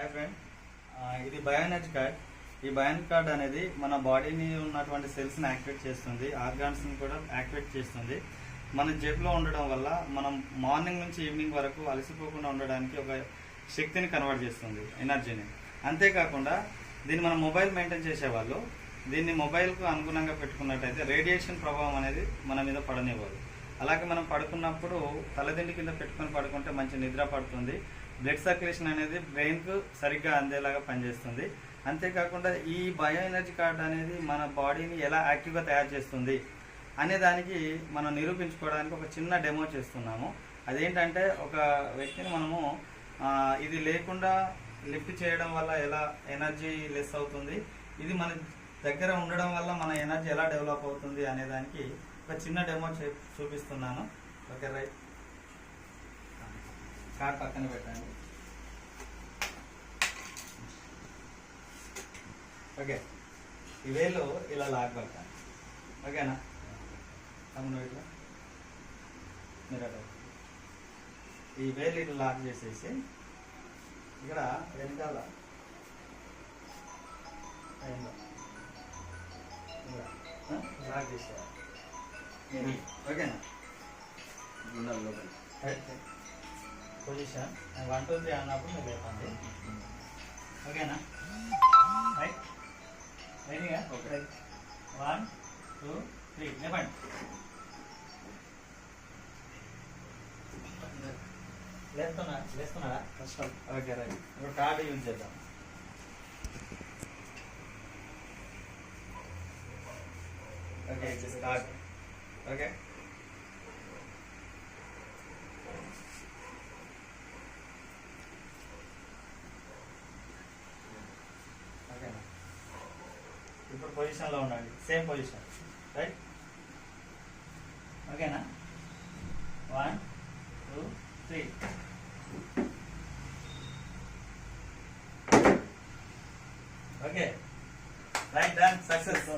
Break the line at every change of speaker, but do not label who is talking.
Hi friend, ఇది bioenergy card. ఈ bioenergy card అనేది మన బాడీని ఉన్నటువంటి సెల్స్ని యాక్టివేట్ చేస్తుంది, ఆర్గాన్స్ని కూడా యాక్టివేట్ చేస్తుంది. మన జేబులో ఉండడం వల్ల మనం మార్నింగ్ నుంచి ఈవినింగ్ వరకు అలసిపోకుండా ఉండడానికి ఒక శక్తిని కన్వర్ట్ చేస్తుంది, ఎనర్జీని. అంతేకాకుండా దీన్ని మన మొబైల్ మెయింటైన్ చేసేవాళ్ళు దీన్ని మొబైల్కు అనుగుణంగా పెట్టుకున్నట్టయితే రేడియేషన్ ప్రభావం అనేది మన మీద పడనివ్వదు. అలాగే మనం పడుకున్నప్పుడు తలదిండి కింద పెట్టుకొని పడుకుంటే మంచి నిద్ర పడుతుంది. బ్లడ్ సర్క్యులేషన్ అనేది బ్రెయిన్కు సరిగ్గా అందేలాగా పనిచేస్తుంది. అంతేకాకుండా ఈ బయో ఎనర్జీ కార్డ్ అనేది మన బాడీని ఎలా యాక్టివ్గా తయారు చేస్తుంది అనే దానికి మనం నిరూపించుకోవడానికి ఒక చిన్న డెమో చేస్తున్నాము. అదేంటంటే ఒక వ్యక్తిని మనము ఇది లేకుండా లిఫ్ట్ చేయడం వల్ల ఎలా ఎనర్జీ లెస్ అవుతుంది, ఇది మన దగ్గర ఉండడం వల్ల మన ఎనర్జీ ఎలా డెవలప్ అవుతుంది అనే దానికి ఒక చిన్న డెమో చూపిస్తున్నాను. ఓకే రైట్, కార్డ్ పక్కన పెట్టండి. ఓకే, ఈ వేలు ఇలా లాక్ పడతాను. ఓకేనా? తమ్ముడు ఇట్లా మీరు ఈ వేలు ఇట్లా లాక్ చేసేసి ఇక్కడ వెనకాల లాక్ చేసేయాలి. ఓకేనా? పొజిషన్ 1 2 3 అన్నప్పుడు మీరు లేపండి. ఓకేనా? రైట్, రెడీగా? ఓకే, 1 2 3 లేపండి. లేస్తున్నారా? కష్టం. ఓకే రైట్, ఇప్పుడు కార్డు యూజ్ చేద్దాం. Okay, this card. ఓకే, ఓకేనా? ఇప్పుడు పొజిషన్లో ఉండండి, సేమ్ పొజిషన్. రైట్, ఓకేనా? 1 2 3. Okay right, done, success.